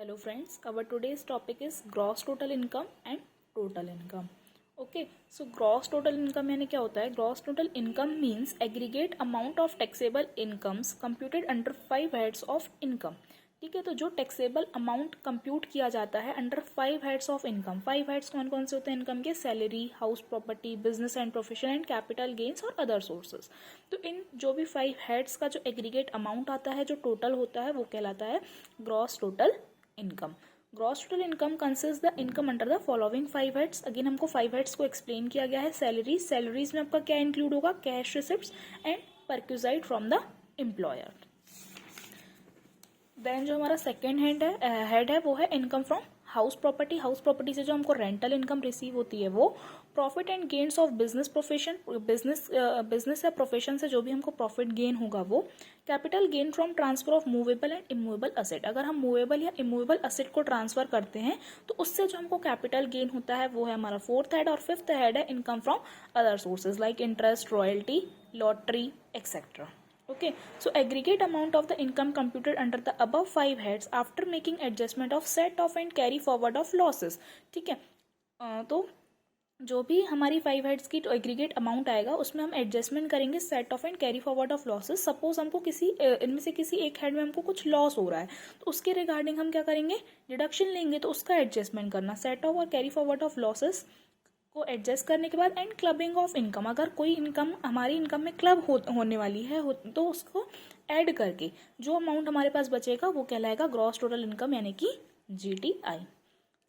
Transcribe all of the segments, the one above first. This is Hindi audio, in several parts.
Hello friends, our today's topic is gross total income and total income. Okay, so gross total income यानी क्या होता है? Gross total income means aggregate amount of taxable incomes computed under 5 heads of income. ठीक है, तो जो टैक्सेबल अमाउंट कंप्यूट किया जाता है under 5 heads of income. 5 heads कौन कौन से होते हैं इनकम के? Salary, house property, business and profession and capital gains और अदर सोर्सेज. तो इन जो भी 5 हेड्स का जो एग्रीगेट अमाउंट आता है, जो टोटल होता है, वो कहलाता है gross total income. Gross total income consist the income under the following 5 heads. Again हमको 5 हेड्स को एक्सप्लेन किया गया है. सैलरीज में आपका क्या इंक्लूड होगा? Cash receipts and perquisites from the employer. Then जो हमारा सेकेंड हेड है वो है income from house property. House property से जो हमको रेंटल इनकम रिसीव होती है वो. Profit and gains of business या प्रोफेशन से जो भी हमको प्रॉफिट गेन होगा वो. Capital gain from transfer of movable and immovable asset. अगर हम मूवेबल या इमूवेबल असेट को ट्रांसफर करते हैं तो उससे जो हमको कैपिटल गेन होता है वो है हमारा फोर्थ हेड. और फिफ्थ हेड है income from other sources like interest, royalty, lottery etcetera. Okay, so aggregate amount of the income computed under the above 5 heads after making adjustment of set off and carry forward of losses. ठीक है, तो जो भी हमारी 5 हेड्स की एग्रीगेट अमाउंट आएगा उसमें हम एडजस्टमेंट करेंगे set of and carry forward of losses. Suppose हमको इनमें से किसी एक हेड में हमको कुछ लॉस हो रहा है तो उसके रिगार्डिंग हम क्या करेंगे? डिडक्शन लेंगे, तो उसका एडजस्टमेंट करना. सेट ऑफ और कैरी फॉरवर्ड ऑफ लॉसेस को एडजस्ट करने के बाद एंड क्लबिंग ऑफ इनकम. अगर कोई इनकम हमारी इनकम में क्लब होने वाली है तो उसको ऐड करके जो अमाउंट हमारे पास बचेगा वो कहलाएगा ग्रॉस टोटल इनकम यानी कि GTI.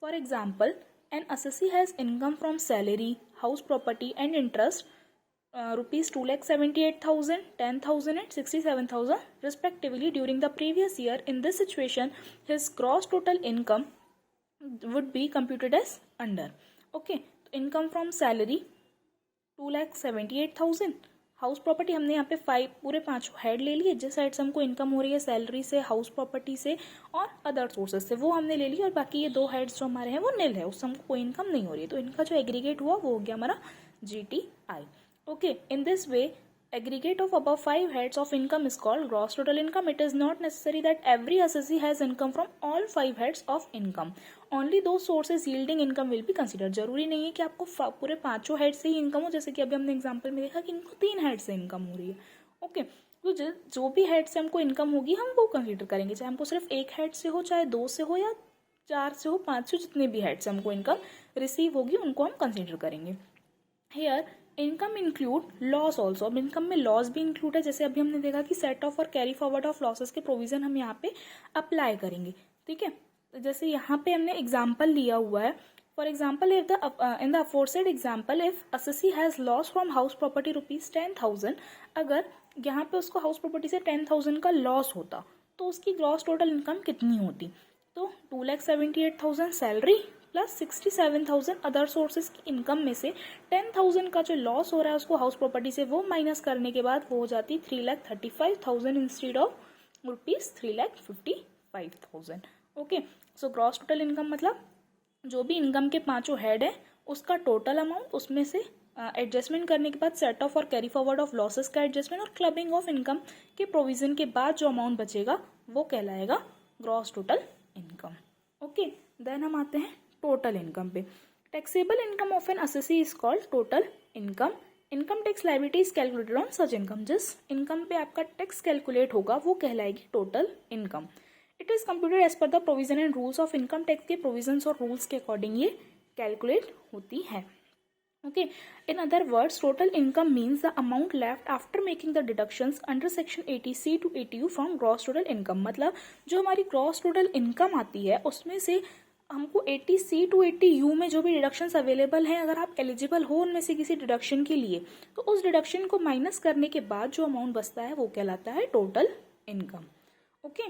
For example, N assessee has income from salary, house property and interest rupees 2,78,000, 10,000 and 67,000 respectively during the previous year. In this situation, his gross total income would be computed as under. Okay, income from salary 2,78,000. House property हमने यहाँ पे पूरे 5 हेड ले लिए. जिस साइड से हमको इनकम हो रही है सैलरी से, हाउस प्रॉपर्टी से और अदर सोर्सेज से, वो हमने ले ली. और बाकी ये 2 हेड्स जो हमारे हैं वो नील है, उससे हमको कोई इनकम नहीं हो रही है. तो इनका जो एग्रीगेट हुआ वो हो गया हमारा GTI. Okay, in this way aggregate of above 5 heads of income is called gross total income. It is not necessary that every assessee has income from all 5 heads of income. Only those sources yielding income will be considered. जरूरी नहीं है कि आपको पूरे 5 हेड से ही इनकम हो. जैसे कि अभी हमने एग्जांपल में देखा कि इनको 3 हेड से इनकम हो रही है. ओके, तो जो भी हेड से हमको इनकम होगी हम वो कंसिडर करेंगे, चाहे हमको सिर्फ 1 हेड से हो, चाहे 2 से हो या 4 से हो, 5 से, जितने भी हेड से हमको इनकम रिसीव होगी उनको हम कंसिडर करेंगे. Here income include loss also. अब इनकम में लॉस भी इंक्लूड है. जैसे अभी हमने देखा कि सेट ऑफ और कैरी फॉरवर्ड ऑफ लॉसेस के प्रोविजन हम यहाँ पे अप्लाई करेंगे. ठीक है, तो जैसे यहाँ पे हमने एग्जाम्पल लिया हुआ है. For example, if in the aforesaid example, if assessee has loss from house property ₹10,000. अगर यहाँ पे उसको हाउस प्रॉपर्टी से 10,000 का लॉस होता तो उसकी ग्रॉस टोटल इनकम कितनी होती? तो 2,78,000 सैलरी प्लस 67,000 अदर सोर्सेज की इनकम में से 10,000 का जो लॉस हो रहा है उसको हाउस प्रॉपर्टी से वो माइनस करने के बाद वो हो जाती 3,35,000 instead of ₹3,55,000. Okay, so gross total income मतलब जो भी इनकम के 5 हेड है उसका टोटल अमाउंट, उसमें से एडजस्टमेंट करने के बाद सेट ऑफ और कैरी फॉरवर्ड ऑफ लॉसेस का एडजस्टमेंट और क्लबिंग ऑफ इनकम के प्रोविजन के बाद जो अमाउंट बचेगा वो कहलाएगा gross total income. Okay, then हम आते हैं टोटल इनकम पे. Taxable income of an assessee is called total income. Income tax liability is calculated on such income. जिस इनकम पे आपका टैक्स कैलकुलेट होगा वो कहलाएगी total income. It is computed as पर the provision and rules of income tax के प्रोविजंस और रूल्स के अकॉर्डिंग ये कैलकुलेट होती है. Okay, in other words, total income means the amount left after making the deductions under section 80C to 80U from gross total income. मतलब जो हमारी gross total income आती है उसमें से हमको 80C to 80U में जो भी डिडक्शंस अवेलेबल हैं, अगर आप एलिजिबल हो उनमें से किसी डिडक्शन के लिए, तो उस डिडक्शन को माइनस करने के बाद जो अमाउंट बचता है वो कहलाता है total income. Okay,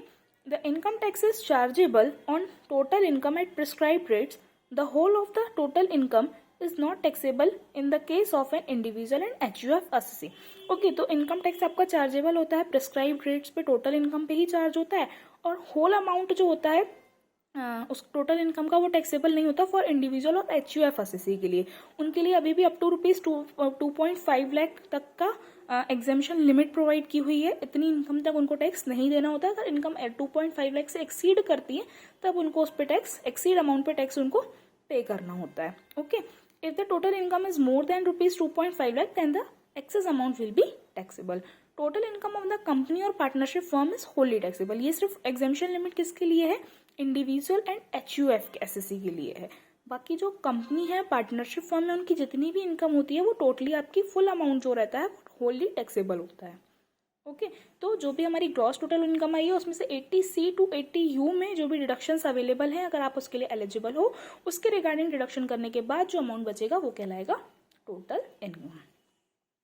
the income tax is chargeable on total income at prescribed rates. The whole of the total income is not taxable in the case of an individual and HUF assessee. Okay, तो इनकम टैक्स आपका चार्जेबल होता है प्रिस्क्राइब्ड रेट्स पे, टोटल इनकम पे ही चार्ज होता है. और होल अमाउंट जो होता है उस टोटल इनकम का वो टैक्सेबल नहीं होता फॉर इंडिविजुअल और HUF एसएससी के लिए। उनके लिए अभी भी अप टू ₹2.5 लाख तक का एग्जेम्पशन लिमिट प्रोवाइड की हुई है। इतनी इनकम तक उनको टैक्स नहीं देना होता। अगर इनकम 2.5 लाख से एक्सीड करती है तब उनको उस पर टैक्स, एक्सीड अमाउंट पे टैक्स उनको पे करना होता है। Okay, if the total income is more than ₹2.5 lakh then the excess amount will be taxable. Total income of the company और partnership firm is wholly taxable. ये सिर्फ एग्जेम्पशन लिमिट किसके लिए है? इंडिविजुअल एंड HUF एसएससी के लिए है। बाकी जो कंपनी है, पार्टनरशिप फर्म है, उनकी जितनी भी इनकम होती है वो टोटली आपकी फुल अमाउंट जो रहता है होली टैक्सेबल होता है। ओके, तो जो भी हमारी ग्रॉस टोटल इनकम आई है उसमें से 80C to 80U में जो भी डिडक्शंस अवेलेबल है, अगर आप उसके लिए एलिजिबल हो, उसके रिगार्डिंग डिडक्शन करने के बाद जो अमाउंट बचेगा वो कहलाएगा टोटल इनकम।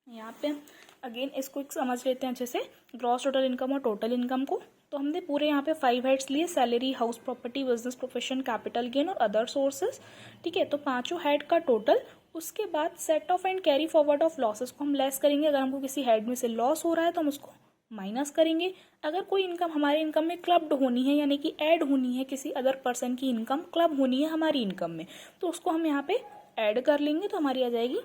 यहाँ पे अगेन इसको एक समझ लेते हैं अच्छे से, ग्रॉस टोटल इनकम और टोटल इनकम को। तो हमने पूरे यहाँ पे 5 हेड्स लिए, salary, house property, business profession, capital gain और अदर सोर्सेज। ठीक है, तो पांचों हेड का टोटल। उसके बाद set of and carry forward of losses को हम लेस करेंगे। अगर हमको किसी हेड में से लॉस हो रहा है तो हम उसको माइनस करेंगे। अगर कोई इनकम हमारे इनकम में क्लब्ड होनी है, यानी कि ऐड होनी है, किसी अदर पर्सन की इनकम क्लब होनी है हमारी इनकम में, तो उसको हम यहाँ पे ऐड कर लेंगे, तो हमारी आ जाएगी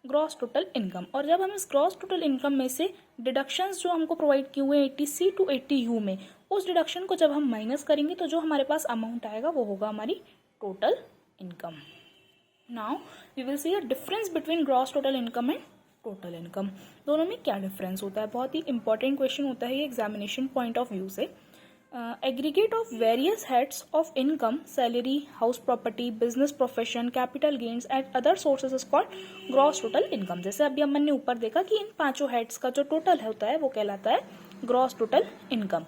ग्रॉस टोटल इनकम। और जब हम इस ग्रॉस टोटल इनकम में से डिडक्शंस जो हमको प्रोवाइड किए हुए हैं 80C to 80U में, उस डिडक्शन को जब हम माइनस करेंगे तो जो हमारे पास अमाउंट आएगा वो होगा हमारी total income. Now we will see a difference between gross total income and total income. दोनों में क्या डिफरेंस होता है? बहुत ही इंपॉर्टेंट क्वेश्चन होता है ये एग्जामिनेशन पॉइंट ऑफ व्यू से। Aggregate of various heads of income, salary, house property, business profession, capital gains and other sources is called gross total income. जैसे अभी हमने ऊपर देखा कि इन पांचों हेड्स का जो टोटल होता है वो कहलाता है gross total income.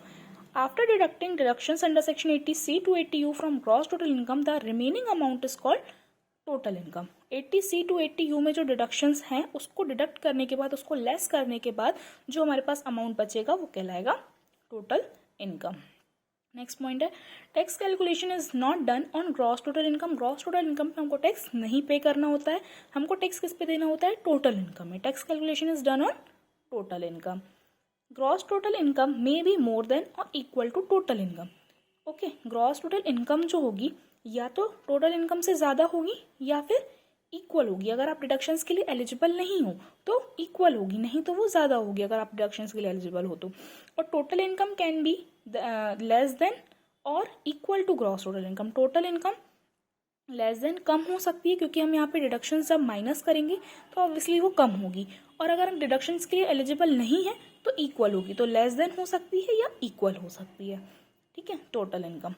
After deducting deductions under section 80C to 80U from gross total income, the remaining amount is called total income. 80C to 80U में जो डिडक्शंस हैं उसको डिडक्ट करने के बाद, उसको लेस करने के बाद जो हमारे पास अमाउंट बचेगा वो कहलाएगा टोटल इनकम। नेक्स्ट पॉइंट है, tax calculation is not done on gross total income. Gross total income पे हमको टैक्स नहीं पे करना होता है। हमको टैक्स किस पे देना होता है? टोटल इनकम में। Tax calculation is done on total income. Gross total income may be more than और equal to total income. Okay, gross total income जो होगी या तो टोटल इनकम से ज़्यादा होगी या फिर इक्वल होगी। अगर आप डिडक्शंस के लिए एलिजिबल नहीं हो तो इक्वल होगी, नहीं तो वो ज़्यादा होगी अगर आप डिडक्शंस के लिए एलिजिबल हो तो। और total income can be less than और equal to gross total income. Total income less than कम हो सकती है क्योंकि हम यहाँ पे डिडक्शन जब माइनस करेंगे तो ऑब्वियसली वो कम होगी। और अगर हम डिडक्शंस के लिए एलिजिबल नहीं है तो इक्वल होगी, तो लेस देन हो सकती है या इक्वल हो सकती है। ठीक है, टोटल इनकम।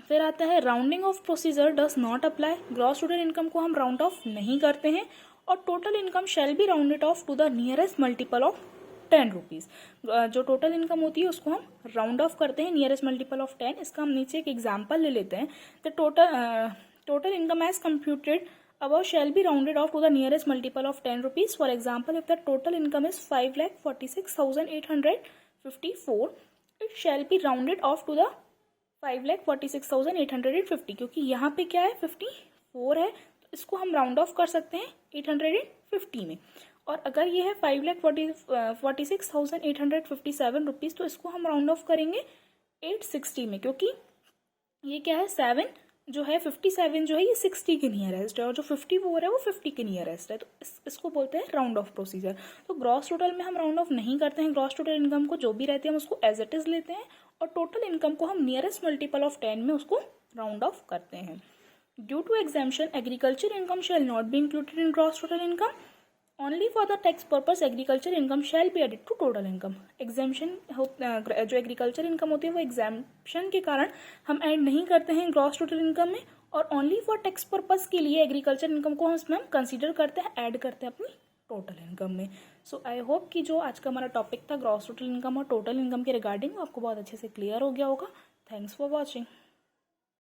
फिर आता है rounding off procedure does not apply. Gross total income को हम राउंड ऑफ नहीं करते हैं। और total income shall be rounded off to the nearest multiple of 10 rupees. जो टोटल इनकम होती है उसको हम राउंड ऑफ करते हैं नियरेस्ट मल्टीपल ऑफ 10। इसका हम नीचे एक एग्जाम्पल ले लेते हैं। The total income as computed above shall be rounded off to the nearest multiple of 10 rupees. For example, if the total income is 5,46,854, it shall be rounded off to the 5,46,850, क्योंकि यहाँ पे क्या है 54 है तो इसको हम राउंड ऑफ कर सकते हैं 850 में। और अगर ये है 5,46,857 रुपीज़ तो इसको हम राउंड ऑफ करेंगे 860 में, क्योंकि ये क्या है 7 जो है 57 जो है ये 60 के नियरेस्ट है और जो 54 है वो 50 के नियरेस्ट है। तो इसको बोलते हैं राउंड ऑफ प्रोसीजर। तो ग्रॉस टोटल में हम राउंड ऑफ नहीं करते हैं। ग्रॉस टोटल इनकम को जो भी रहती है हम उसको एज इट इज लेते हैं और टोटल इनकम को हम नियरेस्ट मल्टीपल ऑफ 10 में उसको राउंड ऑफ करते हैं। Due to exemption agriculture income shall not be included in gross total income. Only for the tax purpose agriculture income shall be added to total income. Exemption जो एग्रीकल्चर इनकम होती है वो एग्जाम्पशन के कारण हम ऐड नहीं करते हैं ग्रॉस टोटल इनकम में, और ओनली फॉर टैक्स पर्पज के लिए एग्रीकल्चर इनकम को हम कंसीडर करते हैं, ऐड करते हैं अपनी टोटल इनकम में। सो आई होप कि जो आज का हमारा टॉपिक था ग्रॉस टोटल इनकम और टोटल इनकम के रिगार्डिंग आपको बहुत अच्छे से क्लियर हो गया होगा। Thanks for watching.